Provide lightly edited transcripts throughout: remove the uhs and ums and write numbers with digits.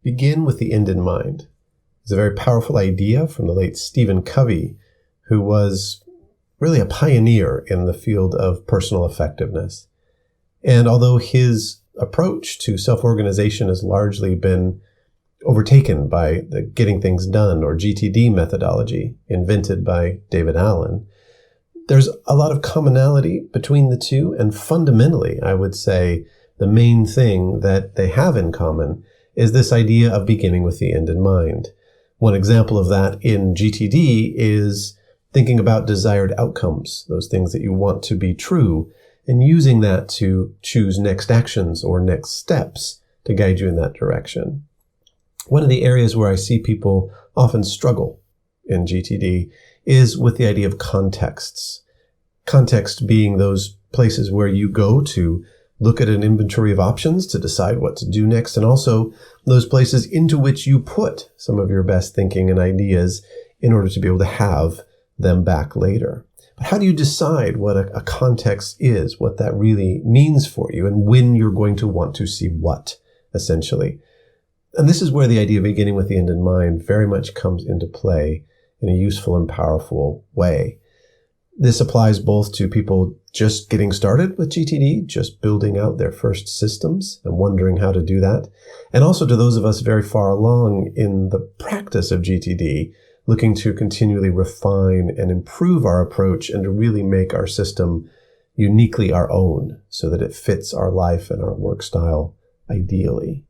begin with the end in mind. It's a very powerful idea from the late Stephen Covey, who was really a pioneer in the field of personal effectiveness. And although his approach to self-organization has largely been overtaken by the getting things done, or GTD methodology, invented by David Allen, there's a lot of commonality between the two, and fundamentally, I would say, the main thing that they have in common is this idea of beginning with the end in mind. One example of that in GTD is thinking about desired outcomes, those things that you want to be true, and using that to choose next actions or next steps to guide you in that direction. One of the areas where I see people often struggle in GTD is with the idea of contexts. Context being those places where you go to look at an inventory of options to decide what to do next, and also those places into which you put some of your best thinking and ideas in order to be able to have them back later. But how do you decide what a context is, what that really means for you, and when you're going to want to see what, essentially? And this is where the idea of beginning with the end in mind very much comes into play in a useful and powerful way. This applies both to people just getting started with GTD, just building out their first systems and wondering how to do that, and also to those of us very far along in the practice of GTD, looking to continually refine and improve our approach and to really make our system uniquely our own so that it fits our life and our work style ideally.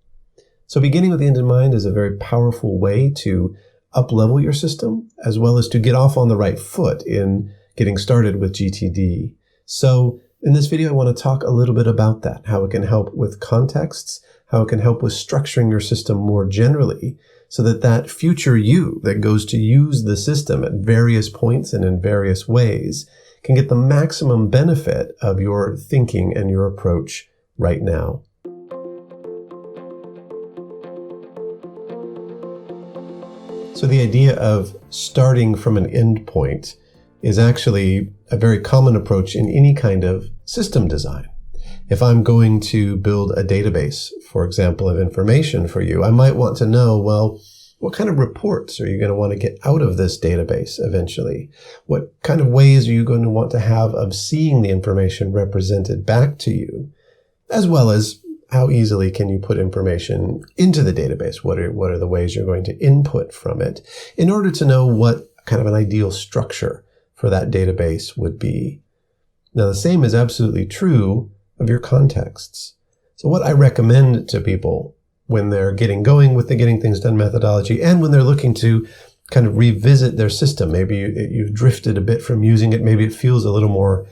So beginning with the end in mind is a very powerful way to up-level your system, as well as to get off on the right foot in getting started with GTD. So in this video, I want to talk a little bit about that, how it can help with contexts, how it can help with structuring your system more generally, so that that future you that goes to use the system at various points and in various ways can get the maximum benefit of your thinking and your approach right now. So the idea of starting from an end point is actually a very common approach in any kind of system design. If I'm going to build a database, for example, of information for you, I might want to know, well, what kind of reports are you going to want to get out of this database eventually? What kind of ways are you going to want to have of seeing the information represented back to you? As well as how easily can you put information into the database? What are the ways you're going to input from it in order to know what kind of an ideal structure for that database would be? Now, the same is absolutely true of your contexts. So what I recommend to people when they're getting going with the getting things done methodology, and when they're looking to kind of revisit their system, maybe you've drifted a bit from using it, maybe it feels a little more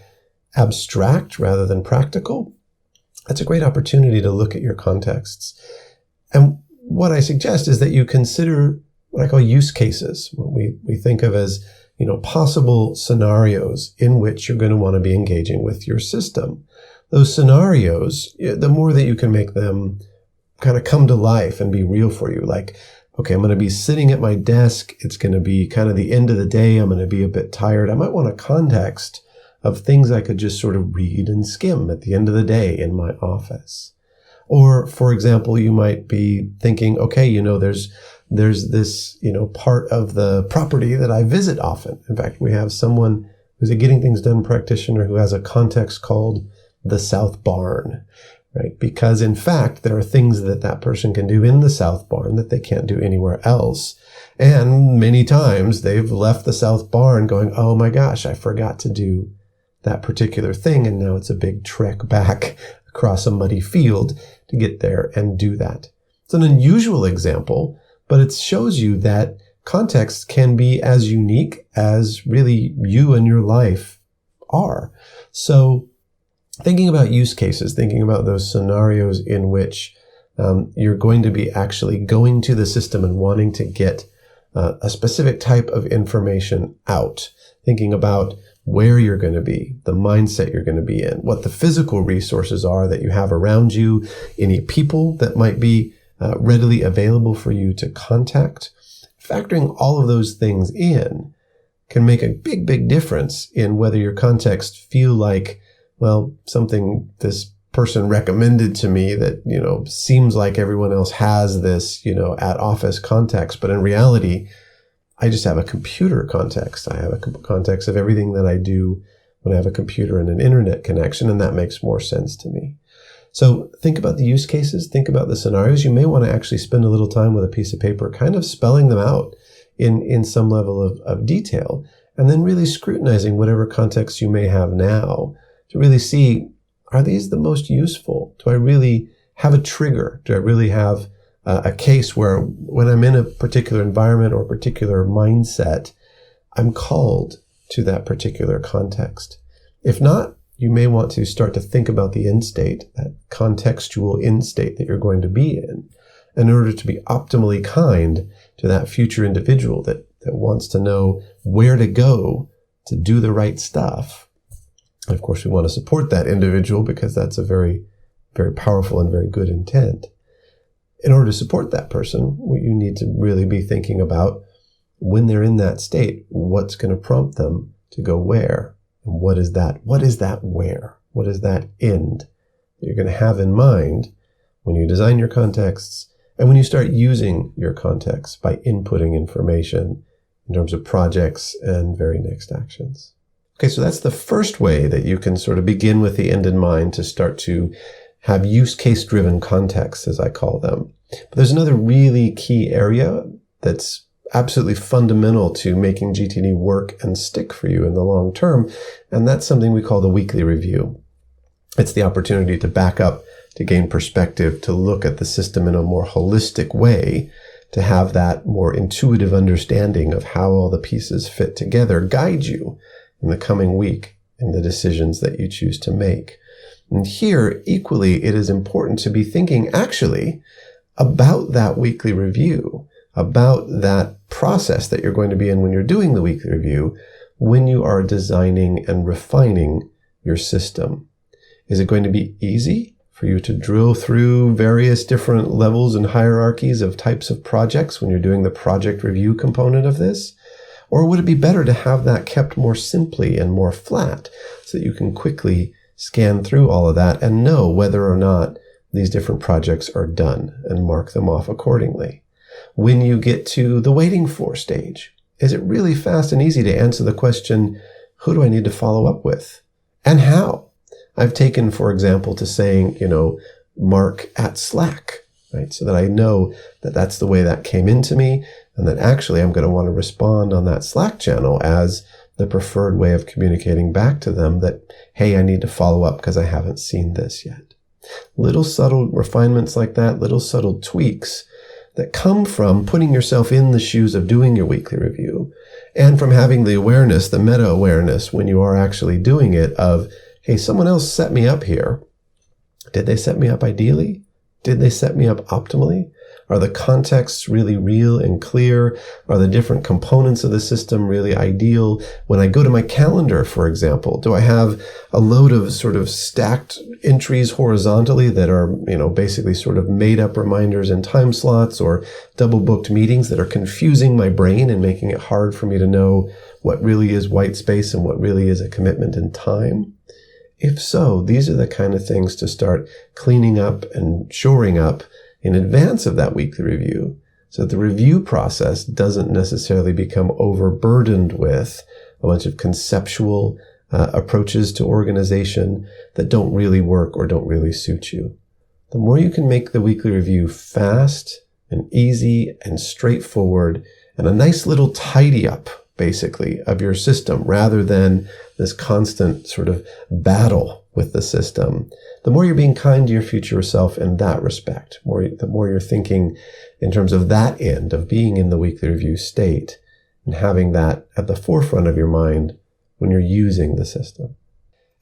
abstract rather than practical, that's a great opportunity to look at your contexts. And what I suggest is that you consider what I call use cases, what we think of as, possible scenarios in which you're going to want to be engaging with your system. Those scenarios, the more that you can make them kind of come to life and be real for you, like, okay, I'm going to be sitting at my desk. It's going to be kind of the end of the day. I'm going to be a bit tired. I might want a context of things I could just sort of read and skim at the end of the day in my office. Or, for example, you might be thinking, okay, there's this, part of the property that I visit often. In fact, we have someone who's a Getting Things Done practitioner who has a context called the South Barn, right? Because in fact, there are things that person can do in the South Barn that they can't do anywhere else. And many times they've left the South Barn going, oh my gosh, I forgot to do that particular thing. And now it's a big trek back across a muddy field to get there and do that. It's an unusual example, but it shows you that context can be as unique as really you and your life are. So thinking about use cases, thinking about those scenarios in which you're going to be actually going to the system and wanting to get a specific type of information out, thinking about where you're going to be, the mindset you're going to be in, what the physical resources are that you have around you, any people that might be readily available for you to contact. Factoring all of those things in can make a big, big difference in whether your context feel like, well, something this person recommended to me that, seems like everyone else has this, at office context. But in reality, I just have a computer context. I have a context of everything that I do when I have a computer and an internet connection, and that makes more sense to me. So think about the use cases, think about the scenarios. You may want to actually spend a little time with a piece of paper, kind of spelling them out in some level of detail, and then really scrutinizing whatever context you may have now to really see, are these the most useful? Do I really have a trigger? Do I really have a case where when I'm in a particular environment or a particular mindset, I'm called to that particular context? If not, you may want to start to think about the end state, that contextual end state that you're going to be in order to be optimally kind to that future individual that wants to know where to go to do the right stuff. And of course, we want to support that individual because that's a very, very powerful and very good intent. In order to support that person, you need to really be thinking about, when they're in that state, what's going to prompt them to go where? And what is that where? What is that end that you're going to have in mind when you design your contexts and when you start using your context by inputting information in terms of projects and very next actions? Okay, so that's the first way that you can sort of begin with the end in mind to start to have use case driven contexts, as I call them. But there's another really key area that's absolutely fundamental to making GTD work and stick for you in the long term. And that's something we call the weekly review. It's the opportunity to back up, to gain perspective, to look at the system in a more holistic way, to have that more intuitive understanding of how all the pieces fit together, guide you in the coming week in the decisions that you choose to make. And here, equally, it is important to be thinking actually about that weekly review, about that process that you're going to be in when you're doing the weekly review, when you are designing and refining your system. Is it going to be easy for you to drill through various different levels and hierarchies of types of projects when you're doing the project review component of this? Or would it be better to have that kept more simply and more flat so that you can quickly scan through all of that and know whether or not these different projects are done and mark them off accordingly? When you get to the waiting for stage, is it really fast and easy to answer the question, who do I need to follow up with? And how? I've taken, for example, to saying, mark at Slack, right? So that I know that that's the way that came into me, and that actually I'm going to want to respond on that Slack channel as the preferred way of communicating back to them that, hey, I need to follow up because I haven't seen this yet. Little subtle refinements like that, little subtle tweaks that come from putting yourself in the shoes of doing your weekly review and from having the awareness, the meta awareness when you are actually doing it of, hey, someone else set me up here. Did they set me up ideally? Did they set me up optimally? Are the contexts really real and clear? Are the different components of the system really ideal? When I go to my calendar, for example, do I have a load of sort of stacked entries horizontally that are, basically sort of made up reminders and time slots, or double booked meetings that are confusing my brain and making it hard for me to know what really is white space and what really is a commitment in time? If so, these are the kind of things to start cleaning up and shoring up in advance of that weekly review, so that the review process doesn't necessarily become overburdened with a bunch of conceptual approaches to organization that don't really work or don't really suit you. The more you can make the weekly review fast and easy and straightforward and a nice little tidy up, basically, of your system, rather than this constant sort of battle with the system, the more you're being kind to your future self in that respect, the more you're thinking in terms of that end of being in the weekly review state and having that at the forefront of your mind when you're using the system.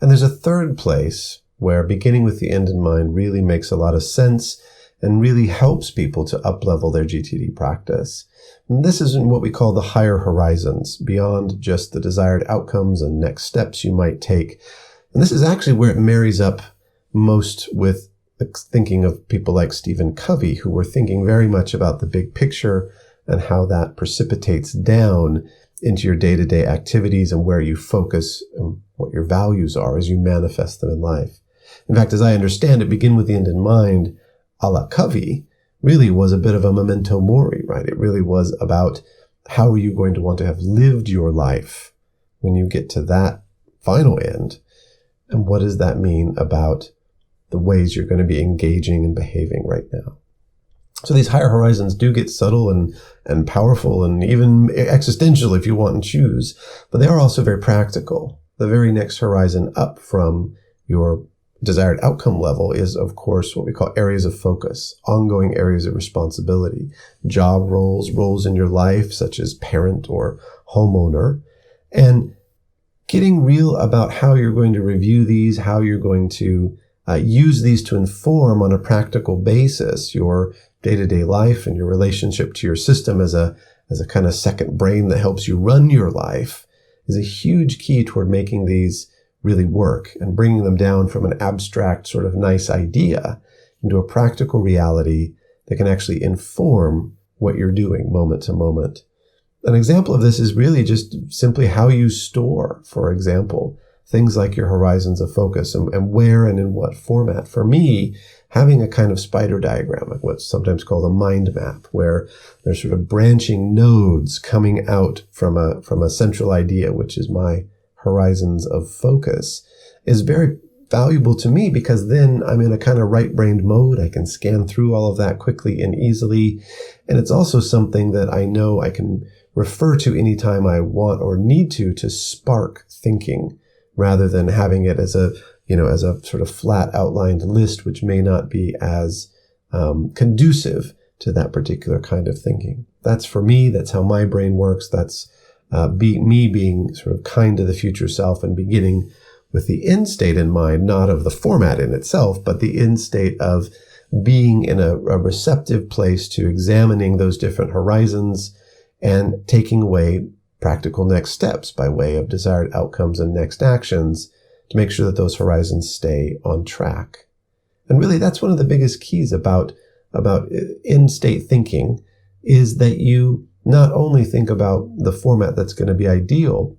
And there's a third place where beginning with the end in mind really makes a lot of sense and really helps people to up-level their GTD practice. And this is in what we call the higher horizons, beyond just the desired outcomes and next steps you might take. And this is actually where it marries up most with thinking of people like Stephen Covey, who were thinking very much about the big picture and how that precipitates down into your day-to-day activities and where you focus and what your values are as you manifest them in life. In fact, as I understand it, begin with the end in mind, a la Covey, really was a bit of a memento mori, right? It really was about how are you going to want to have lived your life when you get to that final end? And what does that mean about the ways you're going to be engaging and behaving right now? So these higher horizons do get subtle and powerful and even existential if you want and choose, but they are also very practical. The very next horizon up from your desired outcome level is, of course, what we call areas of focus, ongoing areas of responsibility, job roles in your life, such as parent or homeowner, and getting real about how you're going to review these, how you're going to use these to inform on a practical basis your day-to-day life and your relationship to your system as a kind of second brain that helps you run your life is a huge key toward making these really work and bringing them down from an abstract sort of nice idea into a practical reality that can actually inform what you're doing moment to moment. An example of this is really just simply how you store, for example, things like your horizons of focus and where and in what format. For me, having a kind of spider diagram, like what's sometimes called a mind map, where there's sort of branching nodes coming out from a central idea, which is my horizons of focus, is very valuable to me because then I'm in a kind of right-brained mode. I can scan through all of that quickly and easily. And it's also something that I know I can refer to anytime I want or need to spark thinking rather than having it as a sort of flat outlined list, which may not be as conducive to that particular kind of thinking. That's for me. That's how my brain works. That's me being sort of kind to the future self and beginning with the end state in mind, not of the format in itself, but the end state of being in a receptive place to examining those different horizons and taking away practical next steps by way of desired outcomes and next actions to make sure that those horizons stay on track. And really, that's one of the biggest keys about end state thinking is that you not only think about the format that's going to be ideal,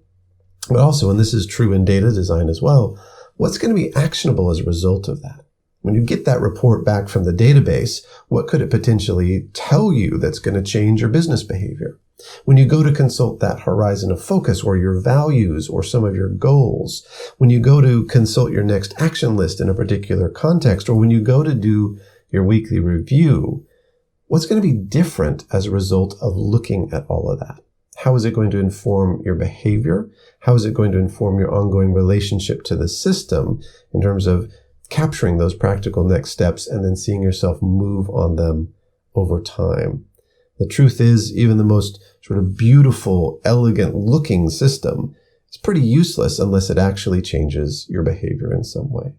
but also, and this is true in data design as well, what's going to be actionable as a result of that? When you get that report back from the database, what could it potentially tell you that's going to change your business behavior? When you go to consult that horizon of focus or your values or some of your goals, when you go to consult your next action list in a particular context, or when you go to do your weekly review, what's going to be different as a result of looking at all of that? How is it going to inform your behavior? How is it going to inform your ongoing relationship to the system in terms of capturing those practical next steps and then seeing yourself move on them over time? The truth is, even the most sort of beautiful, elegant looking system is pretty useless unless it actually changes your behavior in some way.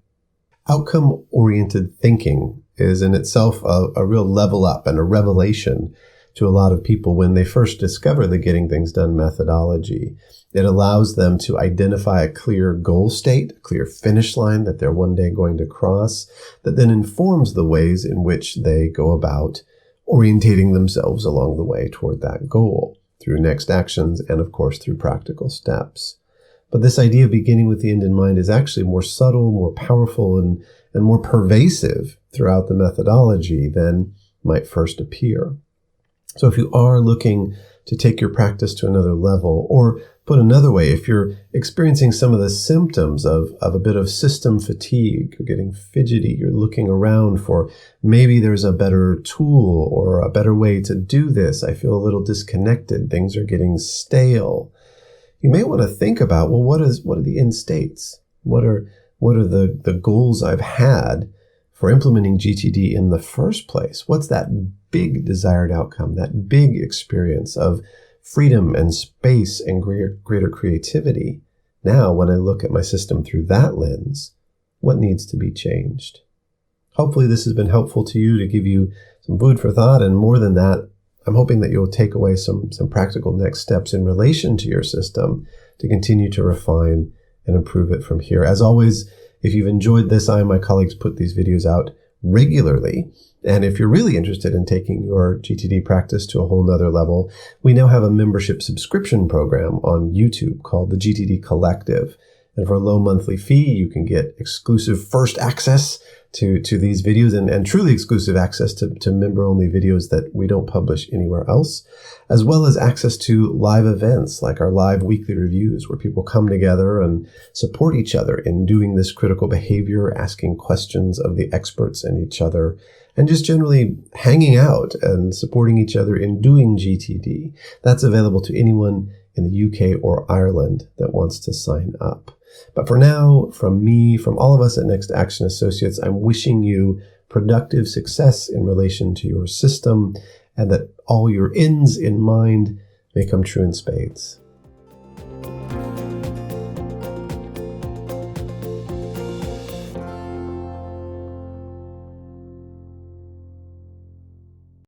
Outcome-oriented thinking is in itself a real level up and a revelation to a lot of people when they first discover the Getting Things Done methodology. It allows them to identify a clear goal state, a clear finish line that they're one day going to cross, that then informs the ways in which they go about orientating themselves along the way toward that goal through next actions and, of course, through practical steps. But this idea of beginning with the end in mind is actually more subtle, more powerful, and more pervasive throughout the methodology than might first appear. So if you are looking to take your practice to another level, or put another way, if you're experiencing some of the symptoms of a bit of system fatigue, you're getting fidgety, you're looking around for maybe there's a better tool or a better way to do this, I feel a little disconnected, things are getting stale, you may want to think about, well, what are the end states? What are the goals I've had for implementing GTD in the first place? What's that big desired outcome, that big experience of freedom and space and greater creativity? Now, when I look at my system through that lens, what needs to be changed? Hopefully this has been helpful to you to give you some food for thought, and more than that, I'm hoping that you'll take away some practical next steps in relation to your system to continue to refine and improve it from here. As always, if you've enjoyed this, I and my colleagues put these videos out regularly. And if you're really interested in taking your GTD practice to a whole nother level, we now have a membership subscription program on YouTube called the GTD Collective. And for a low monthly fee, you can get exclusive first access to these videos and truly exclusive access to member-only videos that we don't publish anywhere else, as well as access to live events like our live weekly reviews where people come together and support each other in doing this critical behavior, asking questions of the experts and each other, and just generally hanging out and supporting each other in doing GTD. That's available to anyone in the UK or Ireland that wants to sign up. But for now, from me, from all of us at Next Action Associates, I'm wishing you productive success in relation to your system and that all your ends in mind may come true in spades.